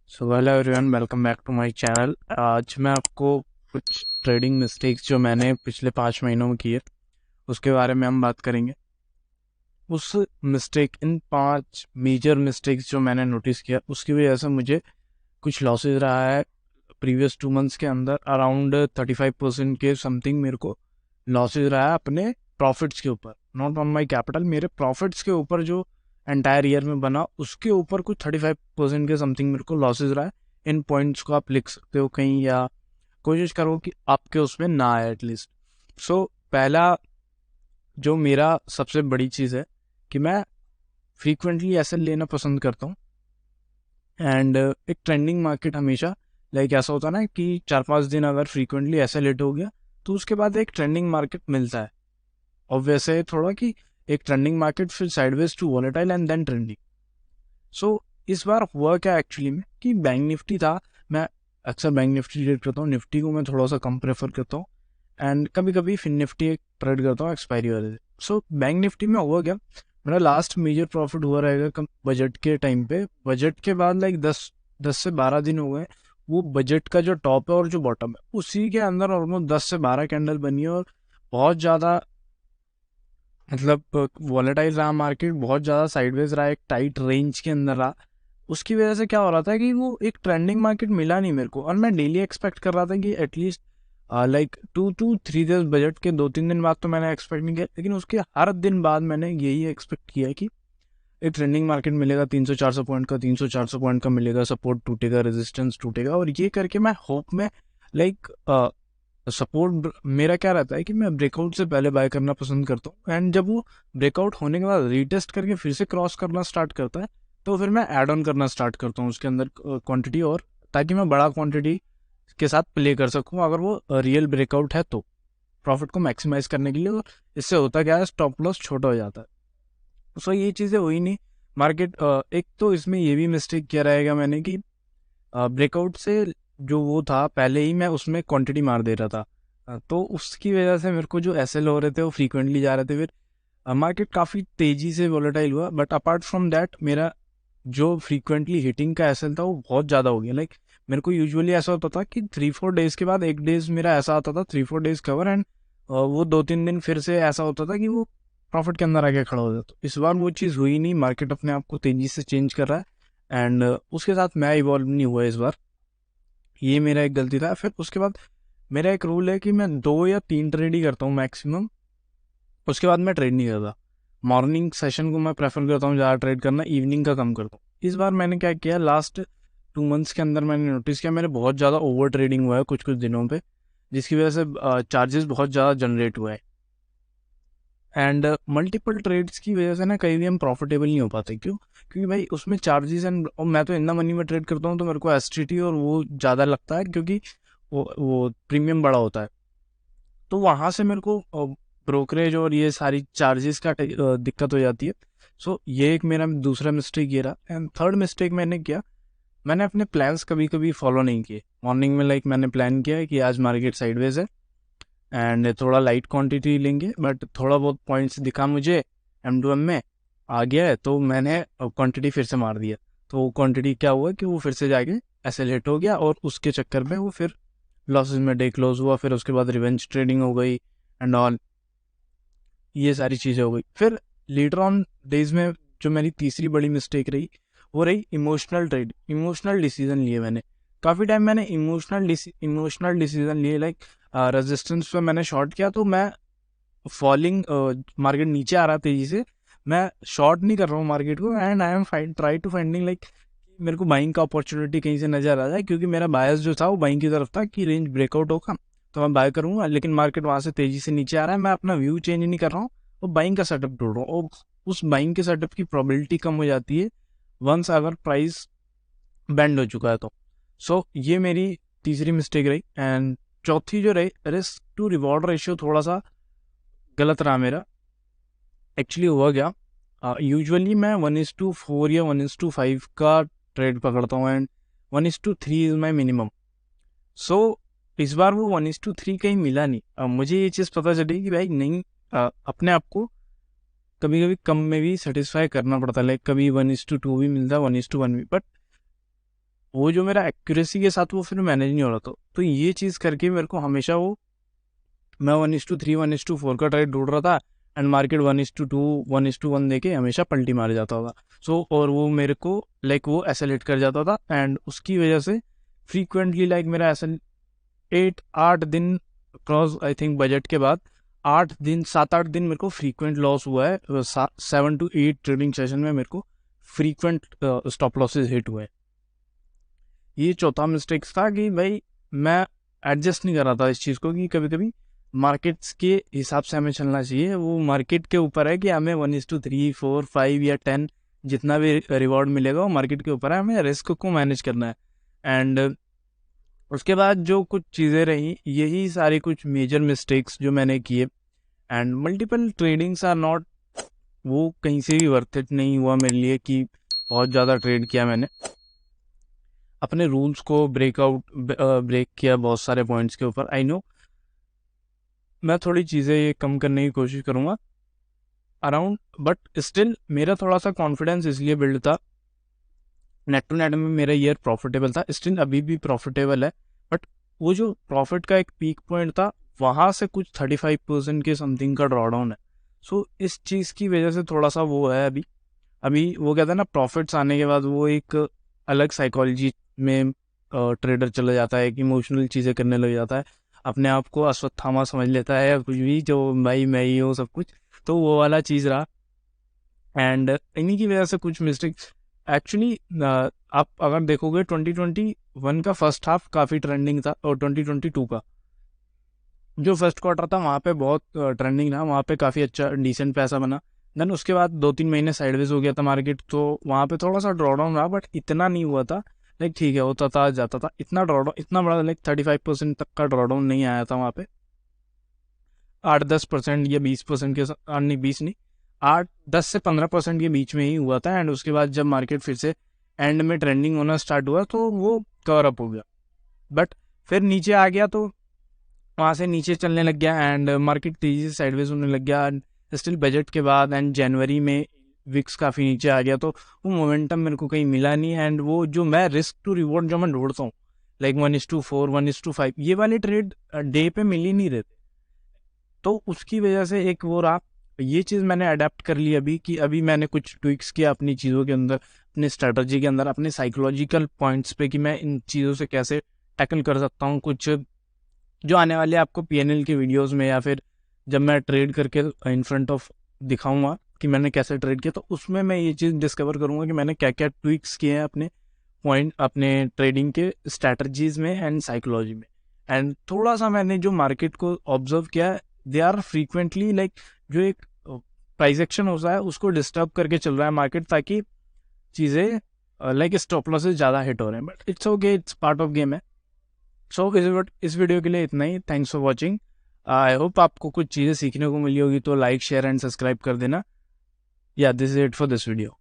So hello everyone, welcome back to my channel. आज मैं आपको कुछ ट्रेडिंग मिस्टेक्स जो मैंने पिछले 5 महीनों में किए उसके बारे में हम बात करेंगे। उस मिस्टेक इन 5 मेजर मिस्टेक्स जो मैंने नोटिस किया उसकी वजह से मुझे कुछ लॉसेस रहा है। प्रीवियस 2 मंथ्स के अंदर अराउंड 35% के समथिंग मेरे को लॉसेज रहा है अपने प्रॉफिट्स के ऊपर, नॉट ऑन माई कैपिटल। मेरे प्रॉफिट्स के ऊपर जो एंटायर ईयर में बना उसके ऊपर कुछ 35% के समथिंग मेरे को लॉसेज रहा है। इन पॉइंट्स को आप लिख सकते हो कहीं या कोशिश करो कि आपके उसमें ना आए एटलीस्ट। सो पहला जो मेरा सबसे बड़ी चीज़ है कि मैं फ्रीक्वेंटली एसेट लेना पसंद करता हूँ। एंड एक ट्रेंडिंग मार्केट हमेशा लाइक ऐसा होता है ना कि 4-5 दिन अगर फ्रीक्वेंटली ऐसा लेट हो गया तो उसके बाद एक ट्रेंडिंग मार्केट मिलता है। और वैसे थोड़ा कि एक ट्रेंडिंग मार्केट फिर sideways to volatile and then trending. So इस बार हुआ क्या एक्चुअली में कि बैंक निफ्टी था। मैं अक्सर बैंक निफ्टी ट्रेड करता हूँ, निफ्टी को मैं थोड़ा सा कम प्रेफर करता हूँ। एंड कभी कभी फिन निफ्टी ट्रेड करता हूँ एक्सपायरी वाले। सो बैंक निफ्टी में हुआ क्या, मेरा लास्ट मेजर प्रॉफिट हुआ रहेगा कम बजट के टाइम पे। बजट के बाद लाइक 10 से 12 दिन हो गए। वो बजट का जो टॉप है और जो बॉटम है उसी के अंदर ऑलमोस्ट 10 से 12 कैंडल बनी है। और बहुत ज़्यादा मतलब वॉलेटाइल रहा मार्केट, बहुत ज़्यादा साइडवेज रहा, एक टाइट रेंज के अंदर रहा। उसकी वजह से क्या हो रहा था कि वो एक ट्रेंडिंग मार्केट मिला नहीं मेरे को। और मैं डेली एक्सपेक्ट कर रहा था कि at least like 2 to 3 days budget के 2-3 दिन बाद तो मैंने एक्सपेक्ट नहीं किया, लेकिन उसके हर दिन बाद मैंने यही एक्सपेक्ट किया कि एक ट्रेंडिंग मार्केट मिलेगा 300-400 पॉइंट का, 300-400 पॉइंट का मिलेगा, सपोर्ट टूटेगा, रेजिस्टेंस टूटेगा। और ये करके मैं होप में लाइक सपोर्ट मेरा क्या रहता है कि मैं ब्रेकआउट से पहले बाय करना पसंद करता हूँ। एंड जब वो ब्रेकआउट होने के बाद रीटेस्ट करके फिर से क्रॉस करना स्टार्ट करता है तो फिर मैं ऐड ऑन करना स्टार्ट करता हूँ उसके अंदर क्वांटिटी, और ताकि मैं बड़ा क्वांटिटी के साथ प्ले कर सकूँ अगर वो रियल ब्रेकआउट है तो प्रॉफिट को मैक्सिमाइज करने के लिए। और इससे होता क्या है, स्टॉप लॉस छोटा हो जाता है। सो ये चीज़ें हुई नहीं मार्केट। एक तो इसमें ये भी मिस्टेक किया रहेगा मैंने कि ब्रेकआउट से जो वो था पहले ही मैं उसमें क्वांटिटी मार दे रहा था। तो उसकी वजह से मेरे को जो एसएल हो रहे थे वो फ्रीक्वेंटली जा रहे थे। फिर मार्केट काफ़ी तेज़ी से वोलेटाइल हुआ, बट अपार्ट फ्रॉम दैट मेरा जो फ्रीक्वेंटली हिटिंग का एसएल था वो बहुत ज़्यादा हो गया। लाइक मेरे को यूजुअली ऐसा होता था कि 3-4 डेज के बाद एक डेज मेरा ऐसा आता था 3-4 डेज कवर, एंड वो 2-3 दिन फिर से ऐसा होता था कि वो प्रॉफिट के अंदर आके खड़ा हो जाता। इस बार वो चीज़ हुई नहीं, मार्केट अपने आप को तेज़ी से चेंज कर रहा है एंड उसके साथ मैं इवॉल्व नहीं हुआ इस बार। ये मेरा एक गलती था। फिर उसके बाद मेरा एक रूल है कि मैं 2 या 3 ट्रेड ही करता हूँ मैक्सिमम, उसके बाद मैं ट्रेड नहीं करता। मॉर्निंग सेशन को मैं प्रेफर करता हूँ ज़्यादा ट्रेड करना, इवनिंग का कम करता हूँ। इस बार मैंने क्या किया, लास्ट 2 मंथ्स के अंदर मैंने नोटिस किया मेरे बहुत ज़्यादा ओवर ट्रेडिंग हुआ है कुछ कुछ दिनों पे, जिसकी वजह से चार्जेस बहुत ज़्यादा जनरेट हुआ है। एंड मल्टीपल ट्रेड्स की वजह से ना कहीं भी हम प्रॉफिटेबल नहीं हो पाते। क्यों? क्योंकि भाई उसमें चार्जेस एंड, और मैं तो इतना मनी में ट्रेड करता हूँ तो मेरे को एसटीटी और वो ज़्यादा लगता है क्योंकि वो प्रीमियम बड़ा होता है। तो वहाँ से मेरे को ब्रोकरेज और ये सारी चार्जेस का दिक्कत हो जाती है। सो ये एक मेरा दूसरा मिस्टेक ये रहा। एंड थर्ड मिस्टेक मैंने किया, मैंने अपने प्लान्स कभी कभी फॉलो नहीं किए। मॉर्निंग में लाइक मैंने प्लान किया है कि आज मार्केट साइडवेज है एंड थोड़ा लाइट क्वांटिटी लेंगे, बट थोड़ा बहुत पॉइंट्स दिखा मुझे M2M में आ गया है तो मैंने क्वांटिटी फिर से मार दिया। तो वो क्वांटिटी क्या हुआ कि वो फिर से जाके एसेलेट हो गया और उसके चक्कर में वो फिर लॉसेस में डे क्लोज हुआ। फिर उसके बाद रिवेंज ट्रेडिंग हो गई एंड ऑल, ये सारी चीज़ें हो गई। फिर लीडर ऑन डेज में जो मेरी तीसरी बड़ी मिस्टेक रही वो रही इमोशनल ट्रेड, इमोशनल डिसीजन लिए मैंने। काफ़ी टाइम मैंने इमोशनल डिसीजन लिए। लाइक रेजिस्टेंस पे मैंने शॉर्ट किया तो मैं फॉलिंग मार्केट नीचे आ रहा तेजी से, मैं शॉर्ट नहीं कर रहा हूँ मार्केट को and I am try to finding like मेरे को बाइंग का अपॉर्चुनिटी कहीं से नजर आ जाए, क्योंकि मेरा बायस जो था वो बाइंग की तरफ था कि रेंज ब्रेकआउट होगा तो मैं बाय करूंगा। लेकिन मार्केट वहां से तेजी से नीचे आ रहा है, मैं अपना व्यू चेंज नहीं कर रहा हूँ और बाइंग का सेटअप ढूंढ रहा हूँ। और उस बाइंग के सेटअप की प्रोबेबिलिटी कम हो जाती है वंस अगर प्राइस बैंड हो चुका है तो। सो ये मेरी तीसरी मिस्टेक रही। एंड चौथी जो रही, रिस्क टू रिवॉर्ड रेशियो थोड़ा सा गलत रहा मेरा। एक्चुअली हुआ क्या, यूजुअली मैं 1:4 या 1:5 का ट्रेड पकड़ता हूँ एंड 1:3 इज माई मिनिमम। सो इस बार वो 1:3 कहीं मिला नहीं। मुझे ये चीज़ पता चली कि भाई नहीं, अपने आप को कभी कभी कम में भी सेटिस्फाई करना पड़ता है। लाइक कभी 1:2 भी मिलता है, 1:1 भी। बट वो जो मेरा एक्यूरेसी के साथ वो फिर मैनेज नहीं हो रहा था। तो ये चीज़ करके मेरे को हमेशा वो, मैं 1:3 1:4 का ट्रेड ढूंढ रहा था एंड मार्केट 1:2 1:1 देके हमेशा पलटी मार जाता था। सो और वो मेरे को लाइक वो एसेलेट कर जाता था एंड उसकी वजह से फ्रीक्वेंटली लाइक मेरा ऐसा 8 दिन क्रॉस आई थिंक बजट के बाद 8 दिन 7-8 दिन मेरे को फ्रीक्वेंट लॉस हुआ है। 7 to 8 ट्रेडिंग सेशन में मेरे को फ्रीक्वेंट स्टॉप लॉसेज हिट हुए हैं। ये चौथा मिस्टेक्स था कि भाई मैं एडजस्ट नहीं कर रहा था इस चीज़ को कि कभी कभी मार्केट्स के हिसाब से हमें चलना चाहिए। वो मार्केट के ऊपर है कि हमें 1:3 4 5 या 10 जितना भी रिवॉर्ड मिलेगा वो मार्केट के ऊपर है, हमें रिस्क को मैनेज करना है। एंड उसके बाद जो कुछ चीज़ें रही, यही सारी कुछ मेजर मिस्टेक्स जो मैंने किए। And multiple tradings are not, वो कहीं से भी वर्थ इट नहीं हुआ मेरे लिए कि बहुत ज़्यादा ट्रेड किया मैंने। अपने रूल्स को ब्रेक किया बहुत सारे पॉइंट्स के ऊपर। आई नो मैं थोड़ी चीज़ें ये कम करने की कोशिश करूँगा अराउंड, बट स्टिल मेरा थोड़ा सा कॉन्फिडेंस इसलिए बिल्ड था। नेट टू नेट में मेरा ईयर प्रॉफिटेबल था, स्टिल अभी भी प्रॉफिटेबल है, बट वो जो प्रॉफिट का एक पीक पॉइंट था वहाँ से कुछ 35% के समथिंग का ड्रॉडाउन है। सो इस चीज़ की वजह से थोड़ा सा वो है अभी वो कहता है ना, प्रॉफिट्स आने के बाद वो एक अलग साइकोलॉजी में ट्रेडर चला जाता है, एक इमोशनल चीज़ें करने लग जाता है, अपने आप को अश्वत्थामा समझ लेता है या कुछ भी, जो भाई मैं ही हूँ सब कुछ। तो वो वाला चीज़ रहा एंड इन्हीं की वजह से कुछ मिस्टेक्स एक्चुअली। आप अगर देखोगे 2021 का फर्स्ट हाफ काफ़ी ट्रेंडिंग था और 2022 का जो फर्स्ट क्वार्टर था वहाँ पे बहुत ट्रेंडिंग था, वहाँ पे काफ़ी अच्छा डिसेंट पैसा बना। देन उसके बाद 2-3 महीने साइडवेज हो गया था मार्केट, तो वहाँ पे थोड़ा सा ड्रॉडाउन रहा, बट इतना नहीं हुआ था। लाइक ठीक है, होता था जाता था, इतना ड्रॉडाउन इतना बड़ा लाइक 35% तक का ड्रॉडाउन नहीं आया था वहाँ पे। 8-10% या 20% के नहीं 20 नहीं 8-10 से 15% के बीच में ही हुआ था। एंड उसके बाद जब मार्केट फिर से एंड में ट्रेंडिंग होना स्टार्ट हुआ तो वो कवर अप हो गया, बट फिर नीचे आ गया तो वहाँ से नीचे चलने लग गया एंड मार्केट तेजी से साइडवेज होने लग गया। स्टिल बजट के बाद एंड जनवरी में विक्स काफ़ी नीचे आ गया, तो वो मोमेंटम मेरे को कहीं मिला नहीं। एंड वो जो मैं रिस्क टू रिवॉर्ड जो मैं ढूंढता हूँ लाइक 1:4 1:5 ये वाले ट्रेड डे पे मिल ही नहीं रहे थे। तो उसकी वजह से एक वो रहा, ये चीज़ मैंने अडेप्ट कर ली अभी कि अभी मैंने कुछ ट्विक्स किया अपनी चीज़ों के अंदर, अपने स्ट्रेटजी के अंदर, अपने साइकोलॉजिकल पॉइंट्स पे कि मैं इन चीज़ों से कैसे टैकल कर सकता हूँ। कुछ जो आने वाले आपको पीएनएल के वीडियोस में या फिर जब मैं ट्रेड करके इन फ्रंट ऑफ दिखाऊंगा कि मैंने कैसे ट्रेड किया, तो उसमें मैं ये चीज़ डिस्कवर करूंगा कि मैंने क्या क्या ट्विक्स किए हैं अपने पॉइंट, अपने ट्रेडिंग के स्ट्रैटेजीज में एंड साइकोलॉजी में। एंड थोड़ा सा मैंने जो मार्केट को ऑब्जर्व किया, दे आर फ्रीक्वेंटली लाइक जो एक प्राइस एक्शन होता है उसको डिस्टर्ब करके चल रहा है मार्केट, ताकि चीज़ें लाइक स्टॉप लॉसेज ज़्यादा हिट हो रहे हैं, but it's okay, it's part of game है। सो इस वीडियो के लिए इतना ही। Thanks for watching. I hope आपको कुछ चीज़ें सीखने को मिली होगी, तो लाइक शेयर एंड सब्सक्राइब कर देना। या this is it for this video.